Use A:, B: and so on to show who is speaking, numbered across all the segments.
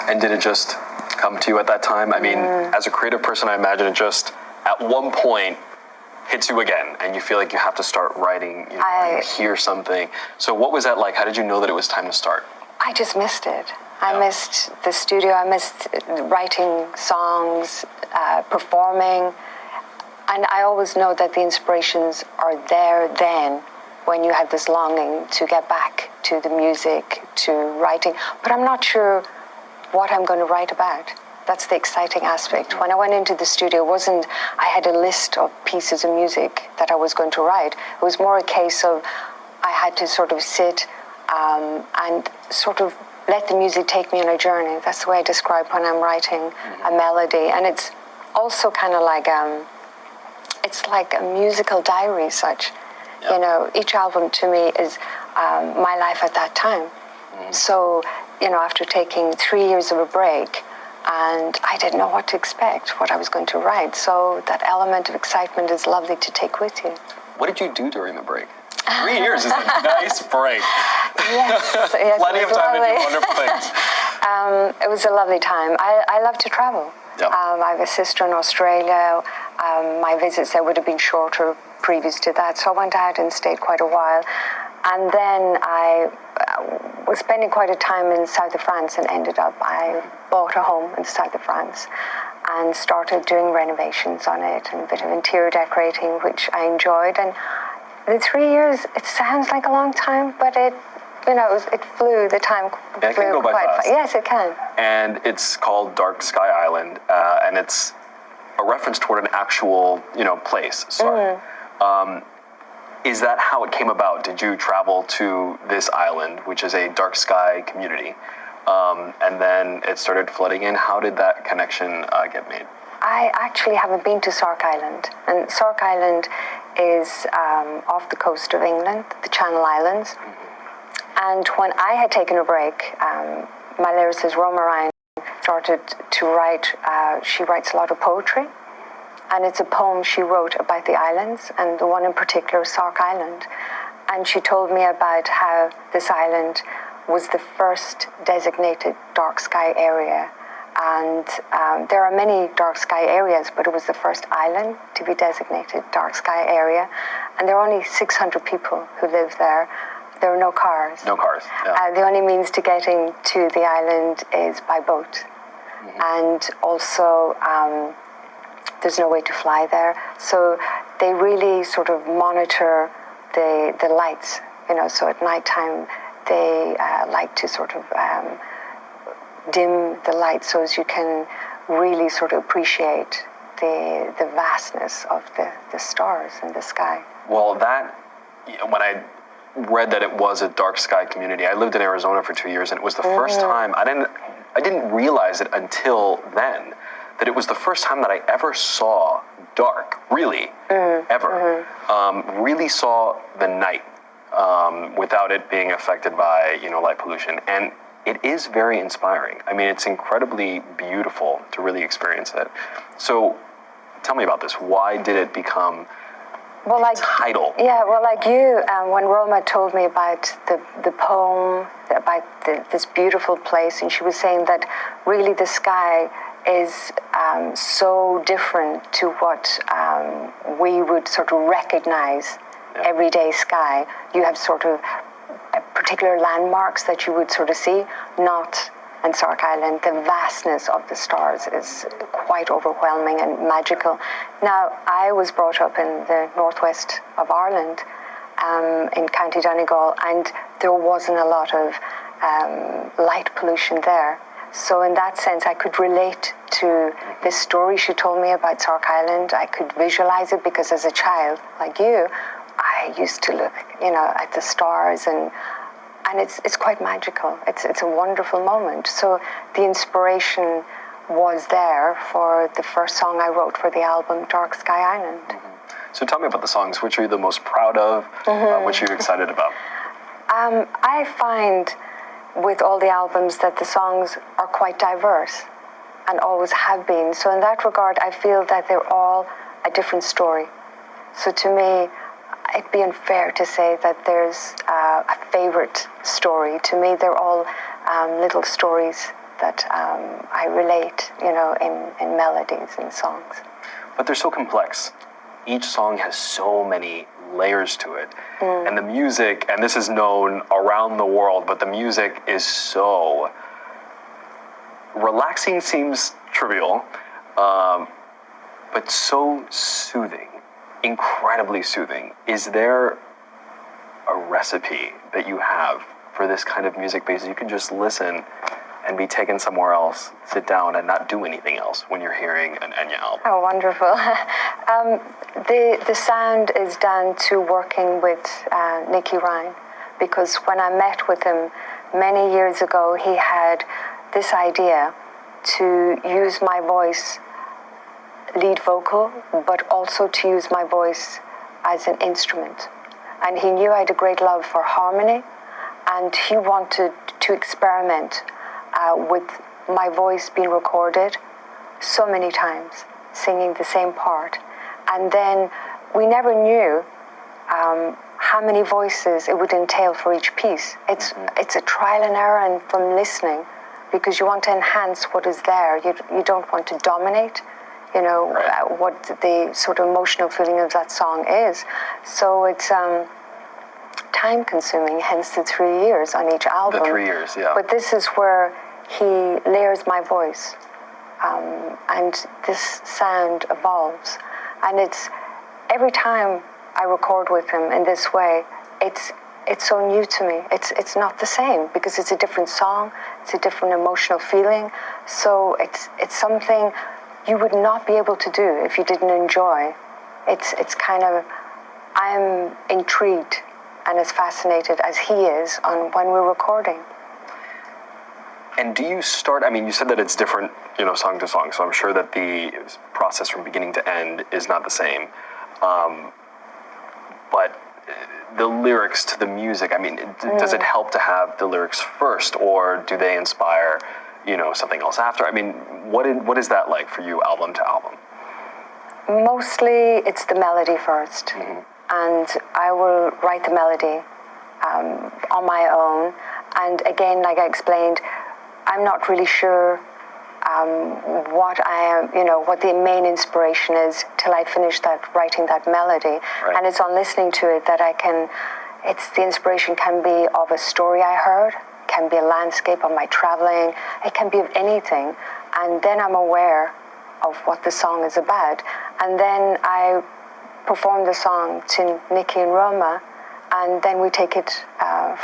A: And did it just come to you at that time? I mean, as a creative person, I imagine it just, at one point, hits you again, and you feel like you have to start writing, you hear something. So what was that like? How did you know that it was time to start?
B: I just missed it. I missed the studio. I missed writing songs, performing. And I always know that the inspirations are there then when you have this longing to get back to the music, to writing. But I'm not sure what I'm going to write about. That's the exciting aspect. When I went into the studio, I had a list of pieces of music that I was going to write. It was more a case of I had to sort of sit and sort of let the music take me on a journey. That's the way I describe when I'm writing a melody. And it's also kind of like, it's like a musical diary such. Yep. You know, each album to me is my life at that time. So, you know, after taking 3 years of a break, and I didn't know what to expect, what I was going to write. So that element of excitement is lovely to take with you.
A: What did you do during the break? 3 years is a nice break.
B: Yes,
A: Plenty of time to do wonderful things.
B: It was a lovely time. I love to travel. Yep. I have a sister in Australia. My visits there would have been shorter previous to that, so I went out and stayed quite a while. And then I was spending quite a time in south of France and I bought a home in the south of France and started doing renovations on it and a bit of interior decorating, which I enjoyed. And the 3 years, it sounds like a long time, but it flew, the time flew.
A: It can go by fast.
B: Yes, it can.
A: And it's called Dark Sky Island, and it's a reference toward an actual, place. Sorry. Is that how it came about? Did you travel to this island, which is a dark sky community, and then it started flooding in? How did that connection get made?
B: I actually haven't been to Sark Island. And Sark Island is off the coast of England, the Channel Islands. And when I had taken a break, my lyricist Roma Ryan started to write. She writes a lot of poetry. And it's a poem she wrote about the islands, and the one in particular, Sark Island. And she told me about how this island was the first designated dark sky area. And there are many dark sky areas, but it was the first island to be designated dark sky area. And there are only 600 people who live there. There are no cars.
A: No cars, yeah.
B: The only means to getting to the island is by boat. And also, there's no way to fly there. So they really sort of monitor the lights, so at nighttime they like to sort of dim the lights so as you can really sort of appreciate the vastness of the stars in the sky.
A: Well, when I read that it was a dark sky community, I lived in Arizona for 2 years, and it was the first time, I didn't realize it until then, that it was the first time that I ever saw dark, really, ever. Really saw the night without it being affected by, light pollution. And it is very inspiring. I mean, it's incredibly beautiful to really experience it. So tell me about this. Why did it become a title?
B: Yeah, well, like you, when Roma told me about the poem, about this beautiful place, and she was saying that really the sky is so different to what we would sort of recognize everyday sky. You have sort of particular landmarks that you would sort of see, not in Sark Island. The vastness of the stars is quite overwhelming and magical. Now, I was brought up in the northwest of Ireland, in County Donegal, and there wasn't a lot of light pollution there. So in that sense, I could relate to this story she told me about Sark Island. I could visualize it because as a child, like you, I used to look, at the stars, and it's quite magical. It's a wonderful moment. So the inspiration was there for the first song I wrote for the album, Dark Sky Island.
A: So tell me about the songs. Which are you the most proud of? Which are you excited about?
B: I find with all the albums that the songs are quite diverse and always have been. So in that regard, I feel that they're all a different story. So to me, it'd be unfair to say that there's a favorite story. To me, they're all little stories that I relate, in melodies and songs.
A: But they're so complex. Each song has so many layers to it. And the music, and this is known around the world, but the music is so relaxing, seems trivial, but so soothing, incredibly soothing. Is there a recipe that you have for this kind of music? Because you can just listen and be taken somewhere else, sit down and not do anything else when you're hearing an Enya album.
B: Oh, wonderful. The sound is down to working with Nicky Ryan, because when I met with him many years ago, he had this idea to use my voice, lead vocal, but also to use my voice as an instrument. And he knew I had a great love for harmony, and he wanted to experiment with my voice being recorded so many times, singing the same part. And then we never knew how many voices it would entail for each piece. It's a trial and error, and from listening, because you want to enhance what is there. You don't want to dominate, what the sort of emotional feeling of that song is. So it's time consuming, hence the 3 years on each album.
A: The 3 years, yeah.
B: But this is where he layers my voice, and this sound evolves. And it's every time I record with him in this way, it's so new to me. It's not the same, because it's a different song, it's a different emotional feeling. So it's something you would not be able to do if you didn't enjoy. It's kind of, I'm intrigued and as fascinated as he is on when we're recording.
A: And do you start, you said that it's different, song to song, so I'm sure that the process from beginning to end is not the same. But the lyrics to the music, does it help to have the lyrics first, or do they inspire, something else after? What is that like for you, album to album?
B: Mostly it's the melody first. And I will write the melody on my own. And again, like I explained, I'm not really sure what the main inspiration is till I finish writing that melody.
A: Right.
B: And it's on listening to it that the inspiration can be of a story I heard, can be a landscape of my traveling, it can be of anything. And then I'm aware of what the song is about. And then I perform the song to Nicky and Roma, and then we take it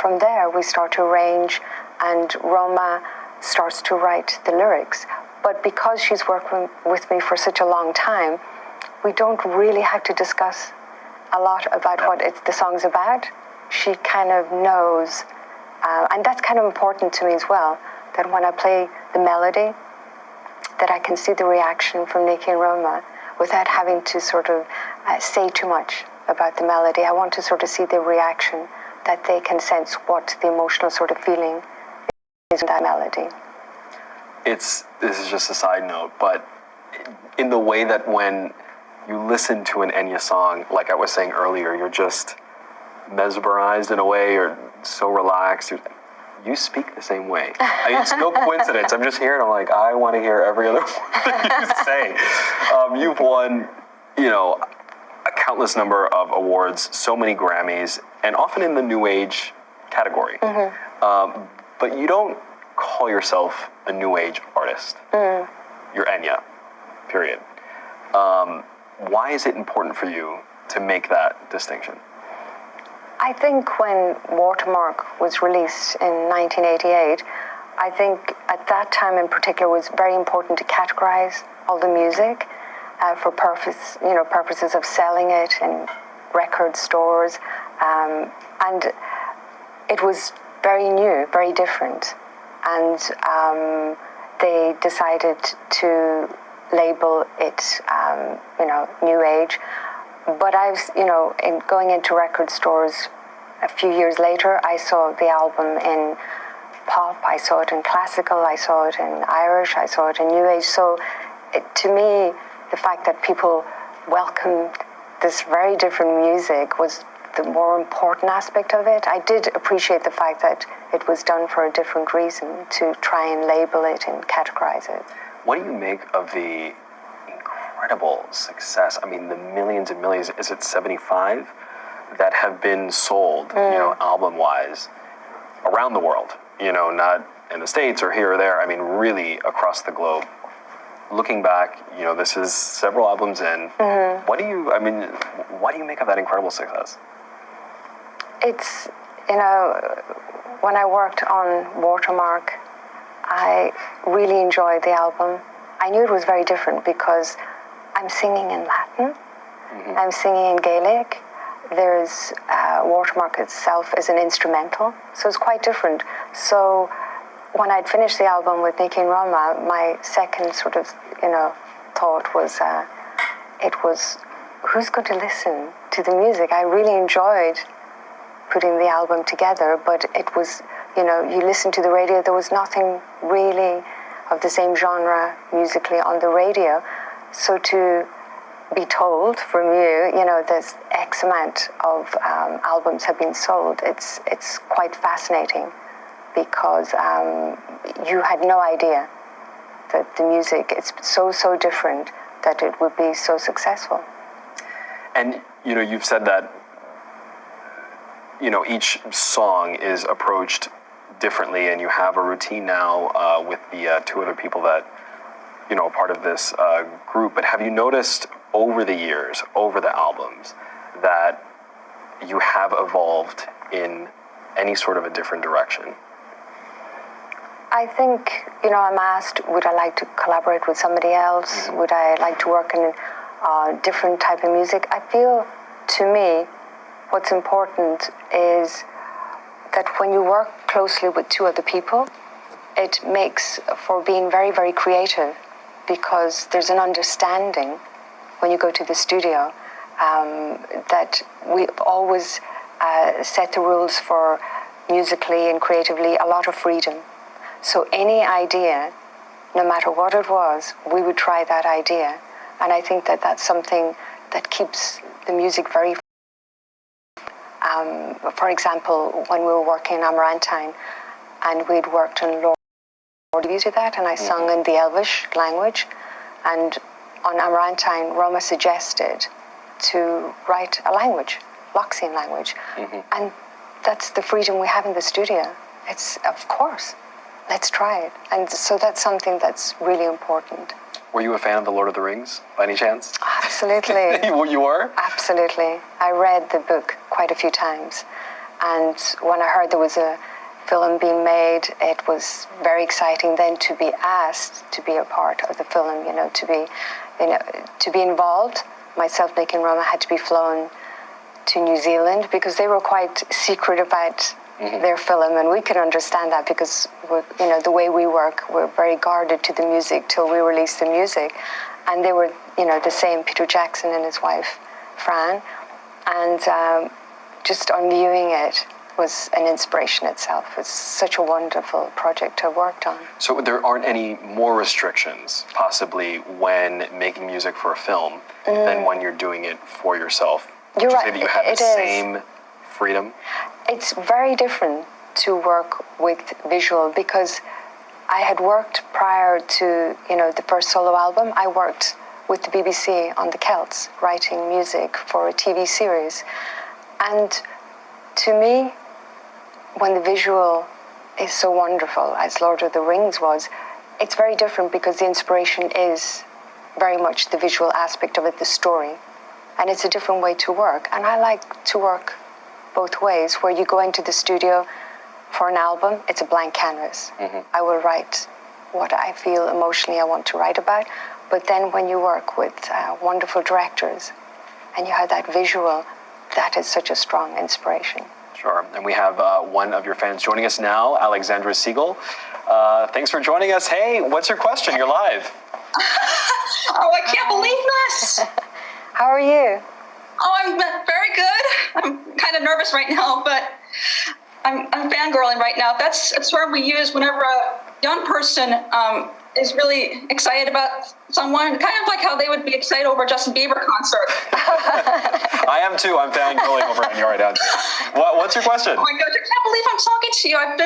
B: from there. We start to arrange, and Roma starts to write the lyrics. But because she's working with me for such a long time, we don't really have to discuss a lot about what the song's about. She kind of knows, and that's kind of important to me as well, that when I play the melody, that I can see the reaction from Nicky and Roma without having to sort of say too much about the melody. I want to sort of see the reaction, that they can sense what the emotional sort of feeling is in that melody.
A: This is just a side note, but in the way that when you listen to an Enya song, like I was saying earlier, you're just mesmerized in a way, you're so relaxed. You speak the same way. It's no coincidence. I'm just here and I'm like, I want to hear every other word that you say. You've won, a countless number of awards, so many Grammys, and often in the New Age category. But you don't call yourself a New Age artist. You're Enya, period. Why is it important for you to make that distinction?
B: I think when Watermark was released in 1988, I think at that time in particular it was very important to categorize all the music for purposes of selling it in record stores. And it was very new, very different. And they decided to label it, New Age. But I was, in going into record stores a few years later, I saw the album in pop, I saw it in classical, I saw it in Irish, I saw it in New Age. So to me, the fact that people welcomed this very different music was the more important aspect of it. I did appreciate the fact that it was done for a different reason, to try and label it and categorize it.
A: What do you make of the incredible success? I mean, the millions and millions, is it 75, that have been sold, album-wise, around the world, not in the States or here or there, I mean, really across the globe. Looking back, this is several albums in. What do you make of that incredible success?
B: It's, when I worked on Watermark, I really enjoyed the album. I knew it was very different because I'm singing in Latin, I'm singing in Gaelic. There's Watermark itself is an instrumental, so it's quite different. So when I'd finished the album with Nicky and Roma, my second sort of, thought was, who's going to listen to the music? I really enjoyed putting the album together, but it was, you listen to the radio, there was nothing really of the same genre musically on the radio. So to be told from you, there's X amount of albums have been sold, it's quite fascinating, because you had no idea that the music, it's so different, that it would be so successful.
A: And, you've said that, each song is approached differently, and you have a routine now with the two other people that, are part of this group. But have you noticed over the years, over the albums, that you have evolved in any sort of a different direction?
B: I think, I'm asked, would I like to collaborate with somebody else? Would I like to work in a different type of music? I feel, to me, what's important is that when you work closely with two other people, it makes for being very, very creative, because there's an understanding when you go to the studio that we always set the rules for musically and creatively a lot of freedom. So any idea, no matter what it was, we would try that idea. And I think that that's something that keeps the music very... for example, when we were working in Amarantine, and we'd worked on Lord to that, and I sung in the Elvish language. And on Amarantine, Roma suggested to write a language, Loxian language. And that's the freedom we have in the studio. It's, of course, let's try it. And so that's something that's really important.
A: Were you a fan of The Lord of the Rings, by any chance?
B: Absolutely.
A: You were?
B: Absolutely. I read the book quite a few times. And when I heard there was a film being made, it was very exciting then to be asked to be a part of the film, to be involved. Myself, Nick and Roma had to be flown to New Zealand because they were quite secret about their film, and we could understand that because the way we work, we're very guarded to the music till we release the music. And they were, the same, Peter Jackson and his wife, Fran. And just on viewing it was an inspiration itself. It's such a wonderful project to have worked on.
A: So there aren't any more restrictions, possibly, when making music for a film than when you're doing it for yourself?
B: You're right.
A: Say that you have the same freedom?
B: It's very different to work with visual, because I had worked prior to, the first solo album, I worked with the BBC on the Celts, writing music for a TV series. And to me, when the visual is so wonderful, as Lord of the Rings was, it's very different because the inspiration is very much the visual aspect of it, the story. And it's a different way to work. And I like to work both ways, where you go into the studio for an album, it's a blank canvas. I will write what I feel emotionally I want to write about. But then when you work with wonderful directors and you have that visual, that is such a strong inspiration.
A: Sure. And we have one of your fans joining us now, Alexandra Siegel. Thanks for joining us. Hey, what's your question? You're live.
C: Oh, I can't believe this.
B: How are you?
C: Oh, I'm very good. I'm kind of nervous right now, but I'm fangirling right now. That's a term we use whenever a young person is really excited about someone, kind of like how they would be excited over a Justin Bieber concert.
A: I am too. I'm fangirling over Enya right now. What's your question?
C: Oh my gosh, I can't believe I'm talking to you. I've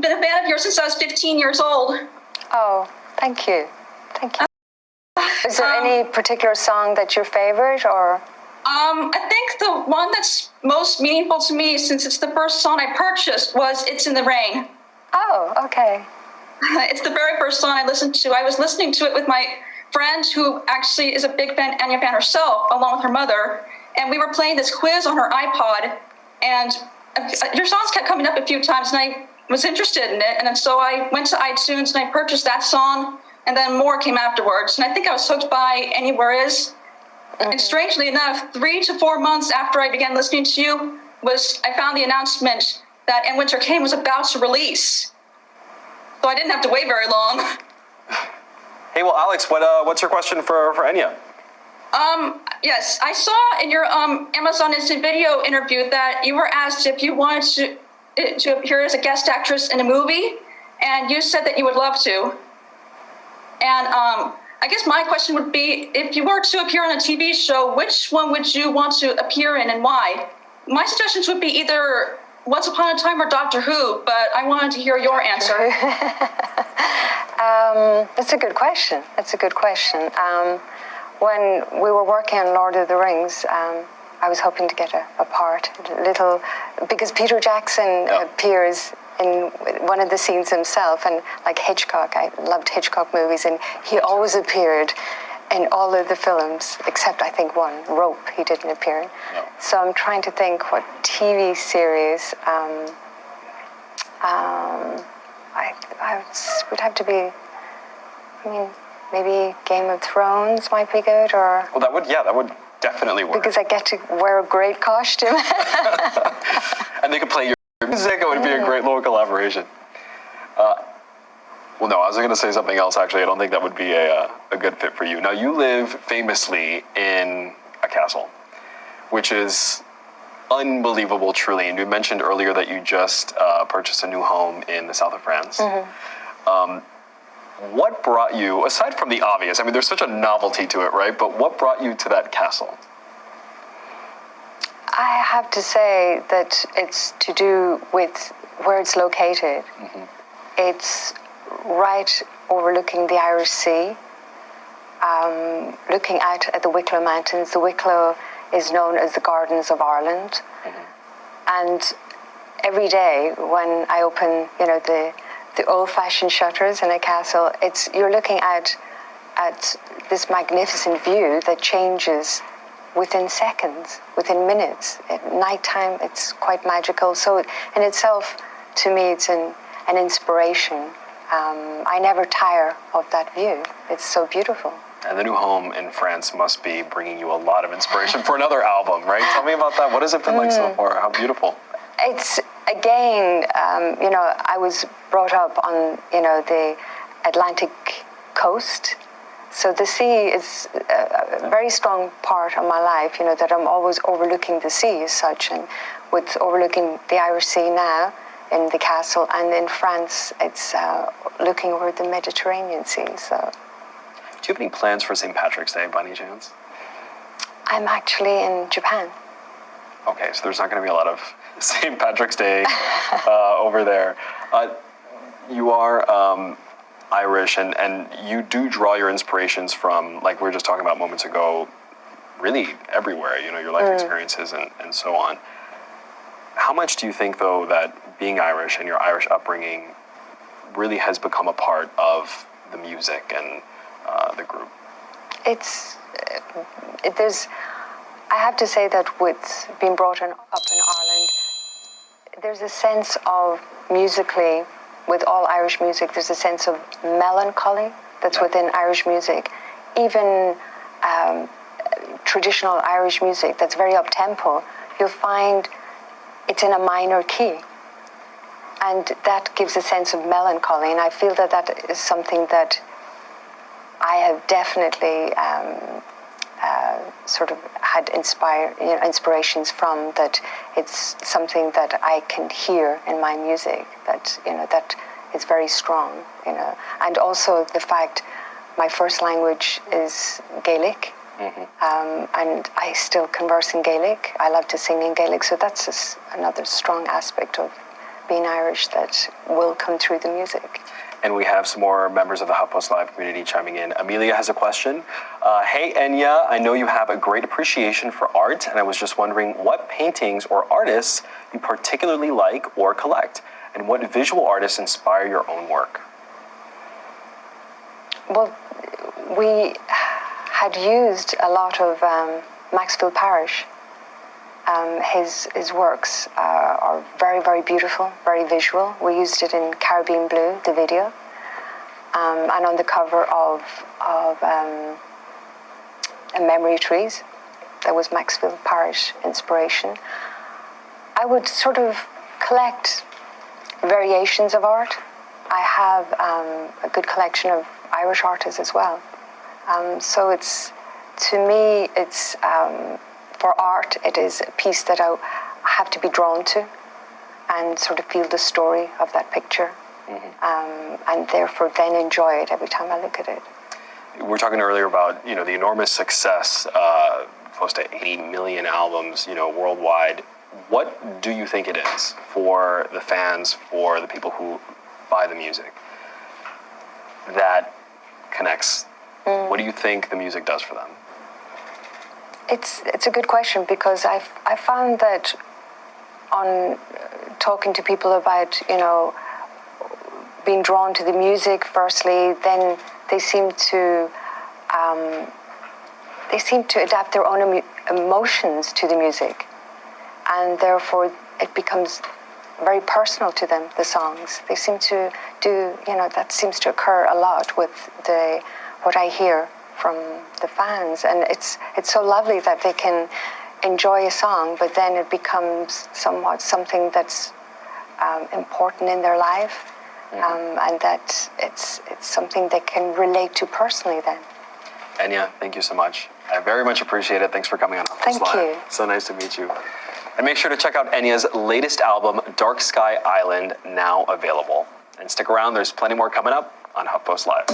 C: been a fan of yours since I was 15 years old.
B: Oh, thank you. Thank you. Is there any particular song that's your favorite, or?
C: I think the one that's most meaningful to me, since it's the first song I purchased, was "It's in the Rain."
B: Oh, okay.
C: It's the very first song I listened to. I was listening to it with my friend, who actually is a big Enya fan herself, along with her mother, and we were playing this quiz on her iPod, and your songs kept coming up a few times, and I was interested in it, and then so I went to iTunes and I purchased that song, and then more came afterwards, and I think I was hooked by Anywhere Is. And strangely enough, 3 to 4 months after I began listening to you, I found the announcement that And Winter Came was about to release. So I didn't have to wait very long.
A: Hey, well, Alex, what's your question for Enya?
C: Yes, I saw in your Amazon Instant Video interview that you were asked if you wanted to appear as a guest actress in a movie, and you said that you would love to. And I guess my question would be, if you were to appear on a TV show, which one would you want to appear in and why? My suggestions would be either Once Upon a Time or Doctor Who, but I wanted to hear your answer.
B: That's a good question. When we were working on Lord of the Rings, I was hoping to get a part, because Peter Jackson appears in one of the scenes himself, and like Hitchcock, I loved Hitchcock movies, and he always appeared in all of the films, except I think one, Rope, he didn't appear in. No. So I'm trying to think what TV series, I would have to be, maybe Game of Thrones might be good, or...
A: Well, that would definitely work.
B: Because I get to wear a great costume.
A: And they could play your music. It would be a great little collaboration. Well, no, I was going to say something else, actually. I don't think that would be a good fit for you. Now, you live famously in a castle, which is unbelievable, truly. And you mentioned earlier that you just purchased a new home in the south of France. What brought you, aside from the obvious, there's such a novelty to it, right? But what brought you to that castle?
B: I have to say that it's to do with where it's located. It's right overlooking the Irish Sea, looking out at the Wicklow Mountains. The Wicklow is known as the Gardens of Ireland. And every day when I open, the old-fashioned shutters in a castle, you're looking at this magnificent view that changes within seconds, within minutes. At nighttime, it's quite magical. So in itself, to me, it's an inspiration. I never tire of that view. It's so beautiful.
A: And the new home in France must be bringing you a lot of inspiration for another album, right? Tell me about that. What has it been like so far? How beautiful.
B: It's, again, I was brought up on, the Atlantic coast. So the sea is a very strong part of my life, that I'm always overlooking the sea as such. And with overlooking the Irish Sea now in the castle, and in France, it's looking over the Mediterranean Sea. So.
A: Do you have any plans for St. Patrick's Day by any chance?
B: I'm actually in Japan.
A: Okay, so there's not going to be a lot of St. Patrick's Day over there. You are Irish, and you do draw your inspirations from, like we were just talking about moments ago, really everywhere, your life experiences and so on. How much do you think, though, that being Irish and your Irish upbringing really has become a part of the music and the group?
B: I have to say that with being brought up in Ireland, there's a sense of, musically, with all Irish music, there's a sense of melancholy that's within Irish music. Even traditional Irish music that's very up-tempo, you'll find it's in a minor key. And that gives a sense of melancholy, and I feel that that is something that I have definitely sort of had inspirations from, that it's something that I can hear in my music, that, that is very strong, you know. And also the fact my first language is Gaelic, and I still converse in Gaelic. I love to sing in Gaelic, so that's just another strong aspect of being Irish that will come through the music.
A: And we have some more members of the HuffPost Live community chiming in. Amelia has a question. Hey, Enya, I know you have a great appreciation for art, and I was just wondering what paintings or artists you particularly like or collect, and what visual artists inspire your own work?
B: Well, we had used a lot of Maxfield Parrish. His works are very, very beautiful, very visual. We used it in Caribbean Blue, the video, and on the cover of Memory Trees. That was Maxfield Parrish inspiration. I would sort of collect variations of art. I have a good collection of Irish artists as well. So it's, to me, it's for art, it is a piece that I have to be drawn to and sort of feel the story of that picture, and therefore then enjoy it every time I look at it.
A: We were talking earlier about, you know, the enormous success, close to 80 million albums, you know, worldwide. What do you think it is for the fans, for the people who buy the music, that connects? What do you think the music does for them?
B: It's a good question, because I found that on talking to people about, you know, being drawn to the music firstly, then they seem to adapt their own emotions to the music, and therefore it becomes very personal to them, the songs. They seem to do, you know, that seems to occur a lot with what I hear from the fans, and it's so lovely that they can enjoy a song, but then it becomes somewhat something that's important in their life, and that it's something they can relate to personally then.
A: Enya, thank you so much. I very much appreciate it. Thanks for coming on HuffPost Live.
B: Thank you.
A: So nice to meet you. And make sure to check out Enya's latest album, Dark Sky Island, now available. And stick around, there's plenty more coming up on HuffPost Live.